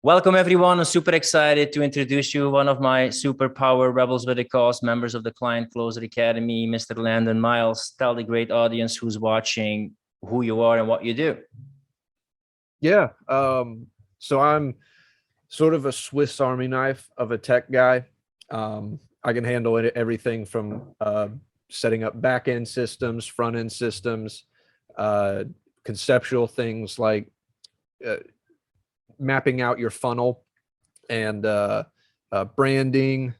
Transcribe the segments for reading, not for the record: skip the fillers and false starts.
Welcome, everyone. I'm super excited to introduce you one of my superpower rebels with a cause, members of the Client Closer Academy, Mr. Landon Miles. Tell the great audience who's watching who you are and what you do. Yeah. So I'm sort of a Swiss Army knife of a tech guy. I can handle everything from setting up back-end systems, front-end systems, conceptual things like mapping out your funnel and branding,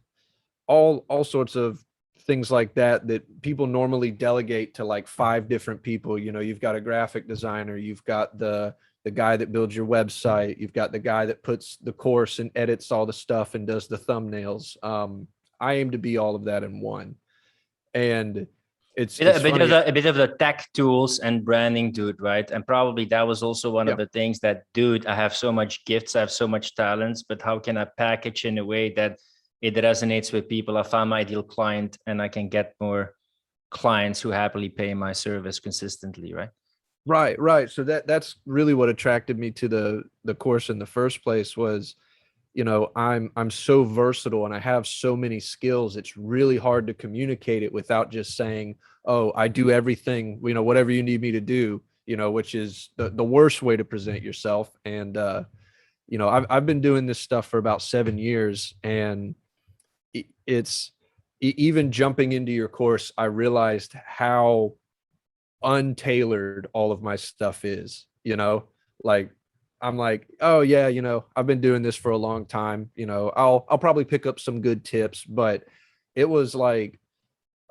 all sorts of things like that people normally delegate to like 5 different people. You know, you've got a graphic designer, you've got the guy that builds your website, you've got the guy that puts the course and edits all the stuff and does the thumbnails. I aim to be all of that in one. And it's a bit of the tech tools and branding dude, right? And probably that was also one of the things that, dude, I have so much gifts, I have so much talents, but how can I package in a way that it resonates with people? I found my ideal client and I can get more clients who happily pay my service consistently, right? Right. So that's really what attracted me to the course in the first place was, you know, I'm so versatile and I have so many skills. It's really hard to communicate it without just saying, oh, I do everything, you know, whatever you need me to do, you know, which is the worst way to present yourself. And, you know, I've been doing this stuff for about 7 years, and it's even jumping into your course, I realized how untailored all of my stuff is, you know, like I'm like, oh yeah, you know, I've been doing this for a long time, you know, I'll probably pick up some good tips, but it was like,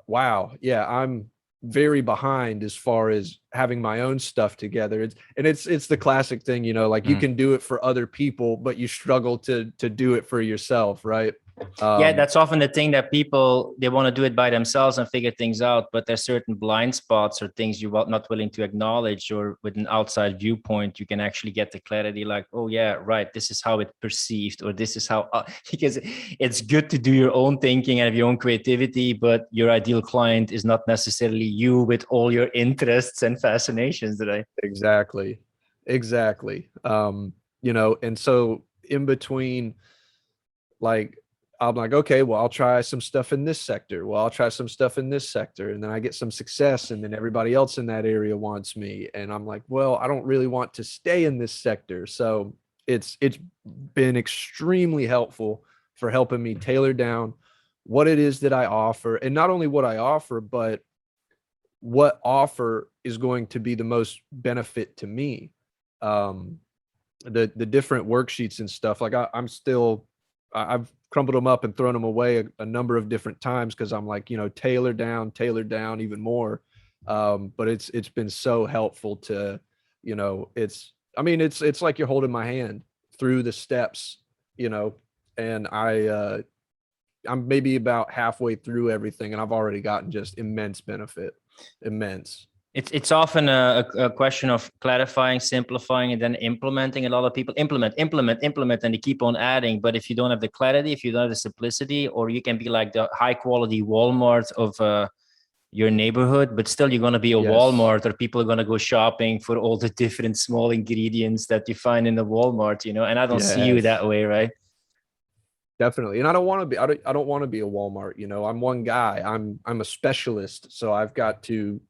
wow, yeah, I'm very behind as far as having my own stuff together. It's the classic thing, you know, like you can do it for other people, but you struggle to do it for yourself, right? Yeah, that's often the thing that people, they want to do it by themselves and figure things out, but there's certain blind spots or things you're not willing to acknowledge, or with an outside viewpoint, you can actually get the clarity like, oh yeah, right, this is how it's perceived, or this is how, because it's good to do your own thinking and have your own creativity, but your ideal client is not necessarily you with all your interests and fascinations, right? Exactly. You know, and so in between, like, I'm like, okay, well, I'll try some stuff in this sector. Well, I'll try some stuff in this sector. And then I get some success, and then everybody else in that area wants me. And I'm like, well, I don't really want to stay in this sector. So it's been extremely helpful for helping me tailor down what it is that I offer. And not only what I offer, but what offer is going to be the most benefit to me. The different worksheets and stuff, like I've crumpled them up and thrown them away a number of different times because I'm like, you know, tailor down even more. But it's been so helpful to, you know, it's like you're holding my hand through the steps, you know, and I'm maybe about halfway through everything, and I've already gotten just immense benefit. Immense. It's often a question of clarifying, simplifying, and then implementing. A lot of people implement, and they keep on adding. But if you don't have the clarity, if you don't have the simplicity, or you can be like the high quality Walmart of your neighborhood, but still you're going to be a Walmart, or people are going to go shopping for all the different small ingredients that you find in the Walmart, you know, and I don't see you that way, right? Definitely. And I don't want to be, I don't want to be a Walmart, you know, I'm one guy, I'm a specialist. So I've got to,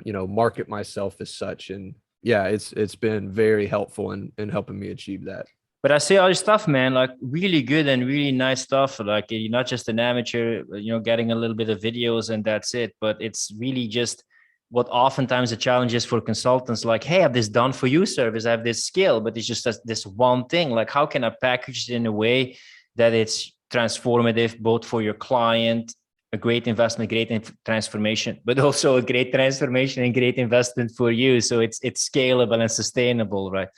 you know, market myself as such. And yeah, it's been very helpful in helping me achieve that. But I see all your stuff, man, like really good and really nice stuff. Like you're not just an amateur, you know, getting a little bit of videos and that's it. But it's really just what oftentimes the challenge is for consultants, like, hey, I have this done for you service, I have this skill, but it's just this one thing. Like, how can I package it in a way that it's transformative, both for your client, a great investment, great transformation, but also a great transformation and great investment for you. So it's scalable and sustainable, right?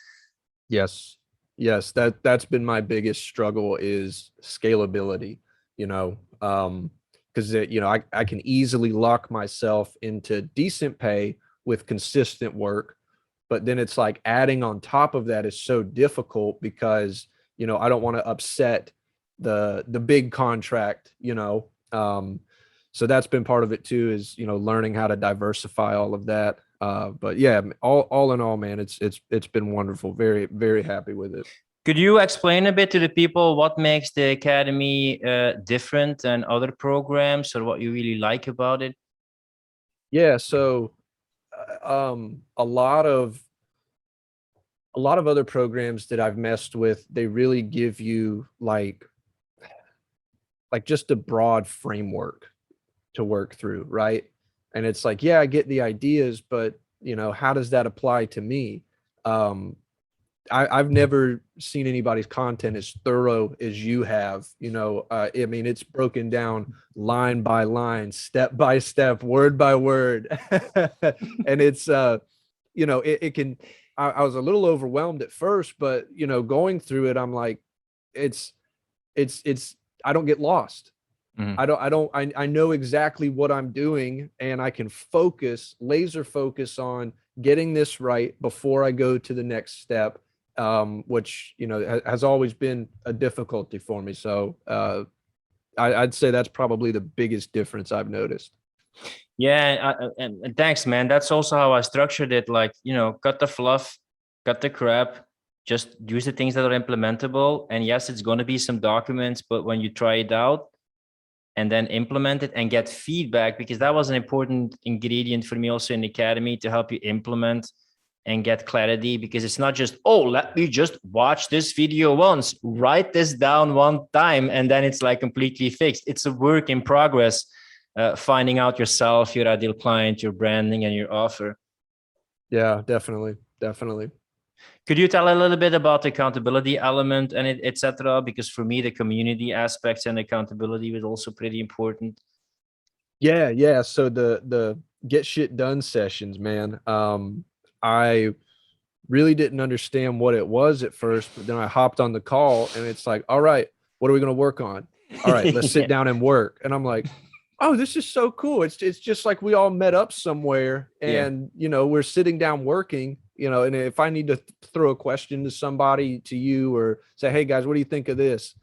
Yes. That's been my biggest struggle, is scalability, you know, because you know, I can easily lock myself into decent pay with consistent work, but then it's like adding on top of that is so difficult because, you know, I don't want to upset the big contract, you know. So that's been part of it too, is, you know, learning how to diversify all of that. But yeah, all in all, man, it's been wonderful. Very, very happy with it. Could you explain a bit to the people what makes the Academy different than other programs, or what you really like about it? Yeah, so a lot of other programs that I've messed with, they really give you like just a broad framework to work through, right? And it's like, yeah, I get the ideas, but you know, how does that apply to me? Um, I've never seen anybody's content as thorough as you have. You know, I mean, it's broken down line by line, step by step, word by word, and it's you know, it can. I was a little overwhelmed at first, but you know, going through it, I'm like, it's it's I don't get lost. Mhm. I know exactly what I'm doing, and I can focus, laser focus on getting this right before I go to the next step, which, you know, has always been a difficulty for me. So I'd say that's probably the biggest difference I've noticed. Yeah, and thanks, man. That's also how I structured it. Like, you know, cut the fluff, cut the crap, just use the things that are implementable. And yes, it's going to be some documents, but when you try it out and then implement it and get feedback, because that was an important ingredient for me also in the Academy, to help you implement and get clarity, because it's not just, oh, let me just watch this video once, write this down one time, and then it's like completely fixed. It's a work in progress, finding out yourself, your ideal client, your branding, and your offer. Yeah, definitely, definitely. Could you tell a little bit about the accountability element and etc.? Because for me, the community aspects and accountability was also pretty important. Yeah, yeah. So the get shit done sessions, man. I really didn't understand what it was at first, but then I hopped on the call and it's like, all right, what are we going to work on? All right, let's sit down and work. And I'm like, oh, this is so cool. It's just like we all met up somewhere Yeah. and, you know, we're sitting down working, you know, and if I need to throw a question to somebody, to you, or say, hey guys, what do you think of this?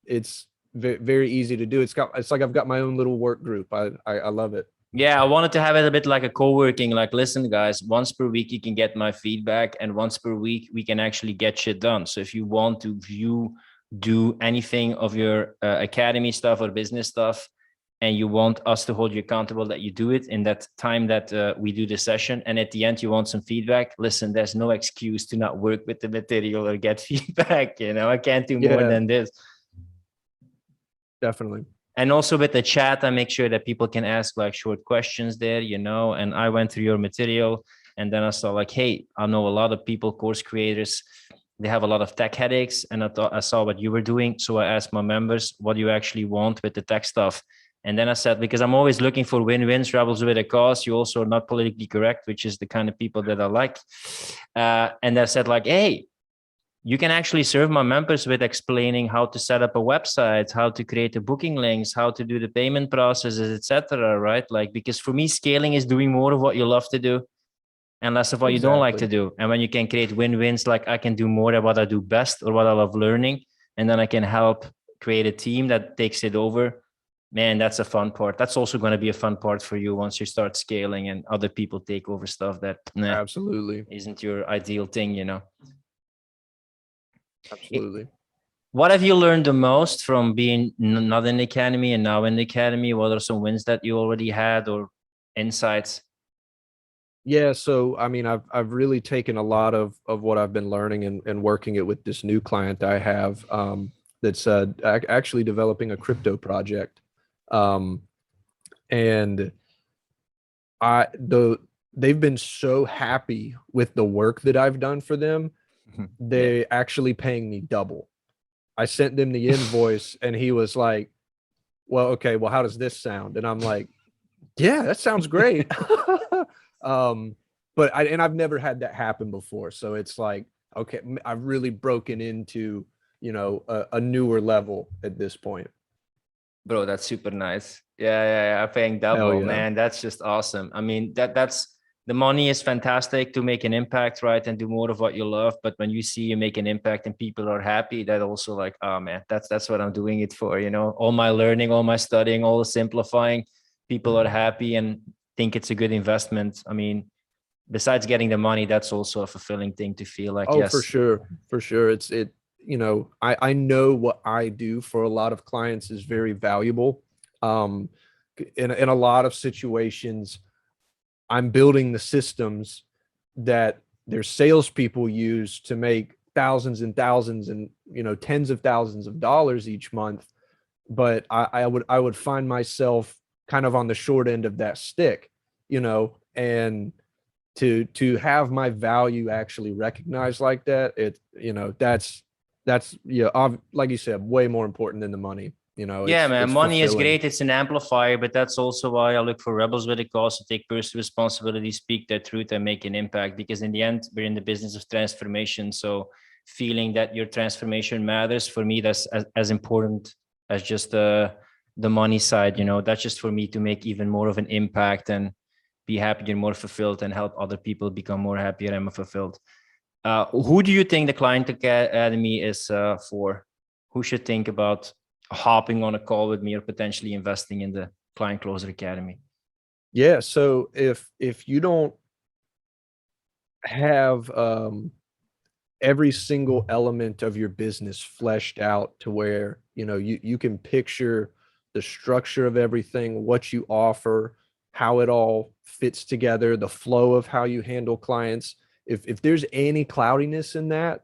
It's very easy to do. It's like I've got my own little work group. I love it. Yeah, I wanted to have it a bit like a co-working, like, listen, guys, once per week you can get my feedback, and once per week we can actually get shit done. So if you want to do anything of your Academy stuff or business stuff, and you want us to hold you accountable that you do it in that time that we do the session, and at the end you want some feedback, listen, there's no excuse to not work with the material or get feedback. You know, I can't do more Yeah, than this. definitely. And also with the chat, I make sure that people can ask like short questions there, you know, and I went through your material and then I saw like, hey, I know a lot of people, course creators, they have a lot of tech headaches. And I saw what you were doing. So I asked my members, what do you actually want with the tech stuff? And then I said, because I'm always looking for win-wins, rebels with a cause. You also are not politically correct, which is the kind of people that I like. And I said like, hey, you can actually serve my members with explaining how to set up a website, how to create the booking links, how to do the payment processes, etc. Right? Like, because for me, scaling is doing more of what you love to do and less of what you don't like to Exactly. do. And when you can create win-wins, like I can do more of what I do best or what I love learning, and then I can help create a team that takes it over. Man, that's a fun part. That's also going to be a fun part for you once you start scaling and other people take over stuff that Absolutely. isn't your ideal thing, you know. Absolutely. What have you learned the most from being not in the Academy and now in the Academy? What are some wins that you already had or insights? Yeah, so I mean, I've really taken a lot of what I've been learning and working it with this new client I have, that's actually developing a crypto project, um, and they've been so happy with the work that I've done for them. Yeah. They actually paying me double. I sent them the invoice, and he was like, "Well, okay, well, how does this sound?" And I'm like, yeah, that sounds great. um, but I've never had that happen before. So it's like, okay, I've really broken into, you know, a newer level at this point. Bro, that's super nice. Yeah. Paying Hell double, yeah. man. That's just awesome. I mean, that's the money is fantastic to make an impact, right? And do more of what you love. But when you see you make an impact and people are happy, that also like, oh man, that's what I'm doing it for. You know, all my learning, all my studying, all the simplifying, people are happy and think it's a good investment. I mean, besides getting the money, that's also a fulfilling thing to feel like, Oh, yes. for sure. You know, I know what I do for a lot of clients is very valuable. In a lot of situations, I'm building the systems that their salespeople use to make thousands and thousands and, you know, tens of thousands of dollars each month. But I would find myself kind of on the short end of that stick, you know, and to have my value actually recognized like that, you know, that's yeah, like you said, way more important than the money. You know, Yeah, man, it's money is fulfilling. great. It's an amplifier, but that's also why I look for rebels with a cause to take personal responsibility, speak their truth, and make an impact. Because in the end, we're in the business of transformation. So feeling that your transformation matters, for me, that's as important as just the money side. You know, that's just for me to make even more of an impact and be happier, more fulfilled, and help other people become more happier and more fulfilled. Who do you think the Client Academy is for? Who should think about hopping on a call with me or potentially investing in the Client Closer Academy? Yeah. So if you don't have every single element of your business fleshed out to where, you know, you can picture the structure of everything, what you offer, how it all fits together, the flow of how you handle clients. If there's any cloudiness in that,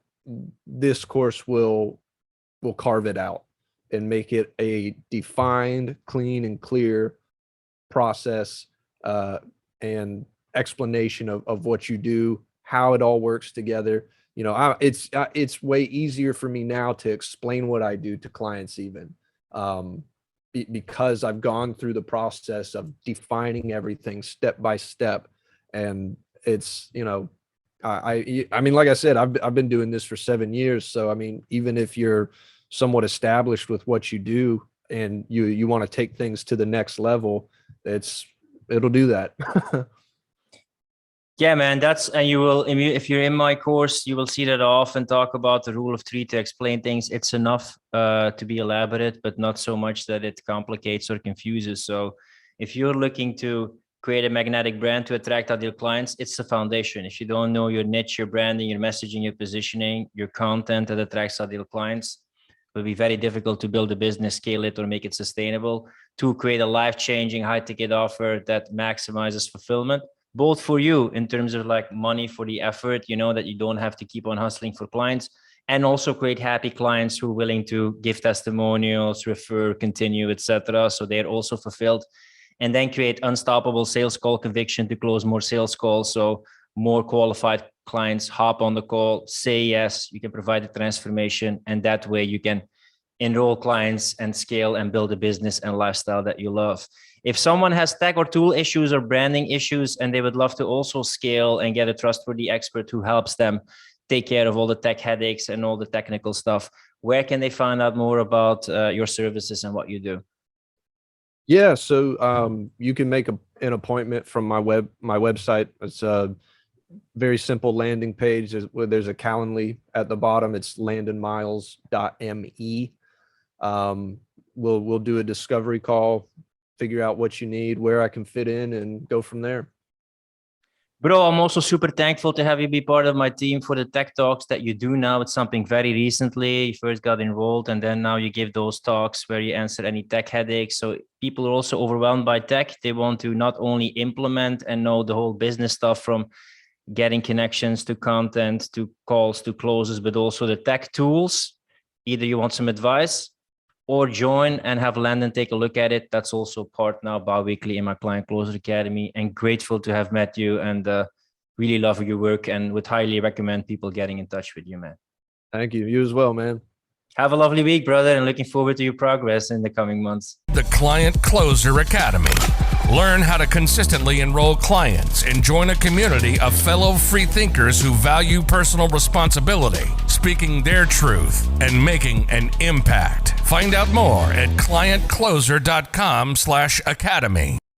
this course will carve it out and make it a defined, clean, and clear process and explanation of what you do, how it all works together. You know, it's way easier for me now to explain what I do to clients even, because I've gone through the process of defining everything step by step. And it's, you know, I mean, like I said, I've been doing this for 7 years. So, I mean, even if you're somewhat established with what you do and you want to take things to the next level, it'll do that. Yeah, man, and you will, if you're in my course, you will see that I often talk about the rule of three to explain things. It's enough to be elaborate, but not so much that it complicates or confuses. So if you're looking to create a magnetic brand to attract ideal clients, it's the foundation. If you don't know your niche, your branding, your messaging, your positioning, your content that attracts ideal clients, it will be very difficult to build a business, scale it, or make it sustainable. To create a life-changing high-ticket offer that maximizes fulfillment, both for you in terms of like money for the effort, you know, that you don't have to keep on hustling for clients, and also create happy clients who are willing to give testimonials, refer, continue, etc. So they're also fulfilled. And then create unstoppable sales call conviction to close more sales calls. So more qualified clients hop on the call, say yes, you can provide the transformation, and that way you can enroll clients and scale and build a business and lifestyle that you love. If someone has tech or tool issues or branding issues, and they would love to also scale and get a trustworthy expert who helps them take care of all the tech headaches and all the technical stuff, where can they find out more about your services and what you do? Yeah, so you can make an appointment from my website. It's a very simple landing page. There's a Calendly at the bottom. It's landonmiles.me. We'll do a discovery call, figure out what you need, where I can fit in, and go from there. Bro, I'm also super thankful to have you be part of my team for the tech talks that you do now. It's something very recently. You first got enrolled, and then now you give those talks where you answer any tech headaches. So people are also overwhelmed by tech. They want to not only implement and know the whole business stuff, from getting connections to content, to calls, to closes, but also the tech tools. Either you want some advice or join and have Landon take a look at it. That's also part now bi-weekly in my Client Closer Academy, and grateful to have met you, and really love your work, and would highly recommend people getting in touch with you, man. Thank you. You as well, man. Have a lovely week, brother, and looking forward to your progress in the coming months. The Client Closer Academy. Learn how to consistently enroll clients and join a community of fellow free thinkers who value personal responsibility, speaking their truth, and making an impact. Find out more at clientcloser.com/academy.